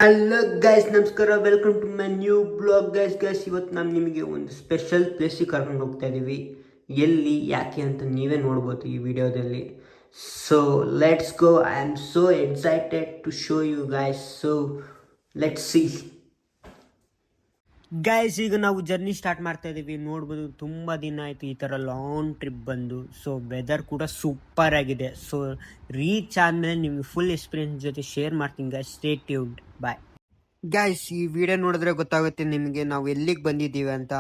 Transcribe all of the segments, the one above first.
Hello guys, ನಮಸ್ಕಾರ. Welcome to my new blog. Guys ಇವತ್ತು ನಾನು ನಿಮಗೆ ಒಂದು ಸ್ಪೆಷಲ್ ಪ್ಲೇಸಿಗೆ ಕರ್ಕೊಂಡು ಹೋಗ್ತಾ ಇದ್ದೀವಿ. ಎಲ್ಲಿ, ಯಾಕೆ ಅಂತ ನೀವೇ ನೋಡ್ಬೋದು ಈ ವಿಡಿಯೋದಲ್ಲಿ. So let's go. I am so excited to show you guys. So let's see. Guys, ಈಗ ನಾವು ಜರ್ನಿ ಸ್ಟಾರ್ಟ್ ಮಾಡ್ತಾ ಇದ್ದೀವಿ. ನೋಡ್ಬೋದು, ತುಂಬ ದಿನ ಆಯಿತು ಈ ಥರ ಲಾಂಗ್ ಟ್ರಿಪ್ ಬಂದು. ಸೊ ವೆದರ್ ಕೂಡ ಸೂಪರ್ ಆಗಿದೆ. ಸೊ ರೀಚ್ ಆದಮೇಲೆ ನಿಮಗೆ ಫುಲ್ ಎಕ್ಸ್ಪೀರಿಯನ್ಸ್ ಜೊತೆ ಶೇರ್ ಮಾಡ್ತೀನಿ guys. Stay tuned. Bye guys. ಈ ವಿಡಿಯೋ ನೋಡಿದ್ರೆ ಗೊತ್ತಾಗುತ್ತೆ ನಿಮಗೆ ನಾವು ಎಲ್ಲಿಗೆ ಬಂದಿದ್ದೀವಿ ಅಂತ.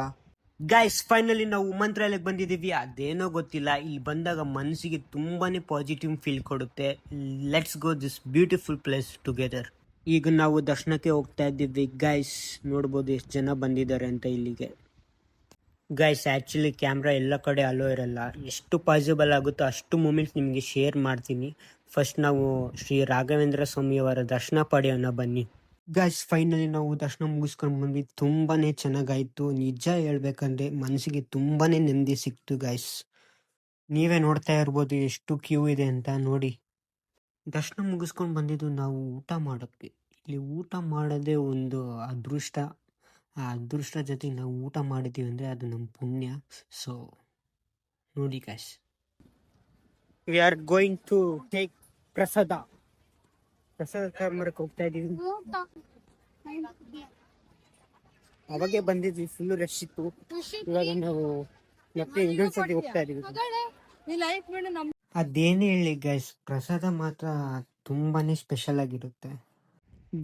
ಗೈಸ್, ಫೈನಲಿ ನಾವು ಮಂತ್ರಾಲಯಕ್ಕೆ ಬಂದಿದ್ದೀವಿ. ಅದೇನೋ ಗೊತ್ತಿಲ್ಲ, ಇಲ್ಲಿ ಬಂದಾಗ ಮನಸ್ಸಿಗೆ ತುಂಬಾನೇ ಪಾಸಿಟಿವ್ ಫೀಲ್ ಕೊಡುತ್ತೆ. Let's go this beautiful place together. ಈಗ ನಾವು ದರ್ಶನಕ್ಕೆ ಹೋಗ್ತಾ ಇದ್ದೀವಿ. ಗೈಸ್ ನೋಡ್ಬೋದು ಎಷ್ಟು ಜನ ಬಂದಿದ್ದಾರೆ ಅಂತ ಇಲ್ಲಿಗೆ. ಗೈಸ್, ಆ್ಯಕ್ಚುಲಿ ಕ್ಯಾಮ್ರಾ ಎಲ್ಲ ಕಡೆ ಅಲೋ ಇರಲ್ಲ. ಎಷ್ಟು ಪಾಸಿಬಲ್ ಆಗುತ್ತೋ ಅಷ್ಟು ಮೂಮೆಂಟ್ಸ್ ನಿಮಗೆ ಶೇರ್ ಮಾಡ್ತೀನಿ. ಫಸ್ಟ್ ನಾವು ಶ್ರೀ ರಾಘವೇಂದ್ರ ಸ್ವಾಮಿಯವರ ದರ್ಶನ ಪಡೆಯೋಣ ಬನ್ನಿ. ಗೈಸ್, ಫೈನಲಿ ನಾವು ದರ್ಶನ ಮುಗಿಸ್ಕೊಂಡು ಬಂದ್ವಿ. ತುಂಬಾನೇ ಚೆನ್ನಾಗಾಯ್ತು. ನಿಜ ಹೇಳ್ಬೇಕಂದ್ರೆ ಮನಸ್ಸಿಗೆ ತುಂಬಾನೇ ನೆಮ್ಮದಿ ಸಿಕ್ತು ಗೈಸ್. ನೀವೇ ನೋಡ್ತಾ ಇರ್ಬೋದು ಎಷ್ಟು ಕ್ಯೂ ಇದೆ ಅಂತ. ನೋಡಿ, ದರ್ಶನ ಮುಗಿಸ್ಕೊಂಡು ಬಂದಿದ್ದು ನಾವು ಊಟ ಮಾಡೋಕ್ಕೆ. ಇಲ್ಲಿ ಊಟ ಮಾಡೋದೇ ಒಂದು ಅದೃಷ್ಟ. ಆ ಅದೃಷ್ಟ ಜೊತೆ ನಾವು ಊಟ ಮಾಡಿದ್ದೀವಿ ಅಂದರೆ ಅದು ನಮ್ಮ ಪುಣ್ಯ. ಸೊ ನೋಡಿ guys, we are going to take prasad ತಗೊಂಬರಕ್ಕೆ ಹೋಗ್ತಾ ಇದ್ದೀವಿ. ಅವಾಗೆ ಬಂದಿದ್ವಿ, ಫುಲ್ ರಶ್ ಇತ್ತು. ಇವಾಗ ನಾವು ಮತ್ತೆ ಇನ್ನೊಂದ್ಸತಿ ಹೋಗ್ತಾ ಇದೀವಿ. ಅದೇನೇ ಹೇಳಿ ಗೈಸ್, ಪ್ರಸಾದ ಮಾತ್ರ ತುಂಬಾನೇ ಸ್ಪೆಷಲ್ ಆಗಿರುತ್ತೆ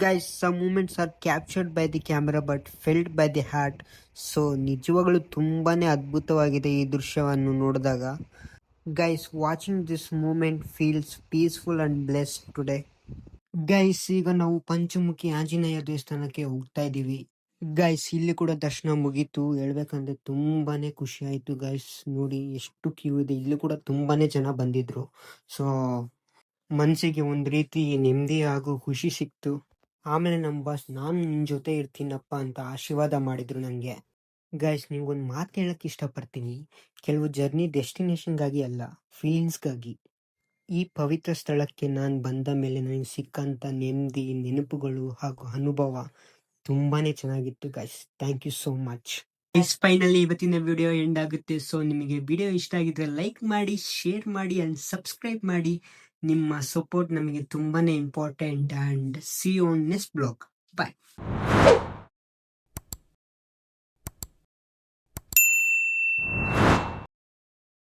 guys. Some moments are captured by the camera but felt by the heart. So ನಿಜವಾಗ್ಲೂ ತುಂಬಾನೇ ಅದ್ಭುತವಾಗಿದೆ ಈ ದೃಶ್ಯವನ್ನು ನೋಡಿದಾಗ. Guys, watching this moment feels peaceful and blessed today. Guys, ಈಗ ನಾವು ಪಂಚಮುಖಿ ಆಂಜನೇಯ ದೇವಸ್ಥಾನಕ್ಕೆ ಹೋಗ್ತಾ ಇದ್ದೀವಿ. ಗೈಸ್, ಇಲ್ಲಿ ಕೂಡ ದರ್ಶನ ಮುಗೀತು. ಹೇಳ್ಬೇಕಂದ್ರೆ ತುಂಬಾನೇ ಖುಷಿ ಆಯ್ತು ಗೈಸ್. ನೋಡಿ ಎಷ್ಟು ಕ್ಯೂ ಇದೆ. ಇಲ್ಲಿ ಕೂಡ ತುಂಬಾನೇ ಜನ ಬಂದಿದ್ರು. ಸೊ ಮನಸ್ಸಿಗೆ ಒಂದು ರೀತಿ ನೆಮ್ಮದಿ ಹಾಗೂ ಖುಷಿ ಸಿಕ್ತು. ಆಮೇಲೆ ನಮ್ಮ ಬಾಸ್ ನಾನು ನಿನ್ನ ಜೊತೆ ಇರ್ತೀನಪ್ಪ ಅಂತ ಆಶೀರ್ವಾದ ಮಾಡಿದ್ರು ನನಗೆ. ಗೈಸ್, ನಿಮ್ಗೊಂದು ಮಾತು ಹೇಳಕ್ಕೆ ಇಷ್ಟಪಡ್ತೀನಿ. ಕೆಲವು ಜರ್ನಿ ಡೆಸ್ಟಿನೇಷನ್ಗಾಗಿ ಅಲ್ಲ, ಫೀಲಿಂಗ್ಸ್ಗಾಗಿ. ಈ ಪವಿತ್ರ ಸ್ಥಳಕ್ಕೆ ನಾನು ಬಂದ ಮೇಲೆ ನನಗೆ ಸಿಕ್ಕಂಥ ನೆಮ್ಮದಿ, ನೆನಪುಗಳು ಹಾಗೂ ಅನುಭವ ತುಂಬಾನೇ ಚೆನ್ನಾಗಿತ್ತು guys. Thank you so much. Finally ಇವತ್ತಿನ ವಿಡಿಯೋ ಎಂಡ್ ಆಗುತ್ತೆ. ಸೊ ನಿಮಗೆ ವಿಡಿಯೋ ಇಷ್ಟ ಆಗಿದ್ರೆ ಲೈಕ್ ಮಾಡಿ, ಶೇರ್ ಮಾಡಿ ಅಂಡ್ ಸಬ್ಸ್ಕ್ರೈಬ್ ಮಾಡಿ. ನಿಮ್ಮ ಸಪೋರ್ಟ್ ನಮಗೆ ತುಂಬಾನೇ important. And see you on next blog. Bye.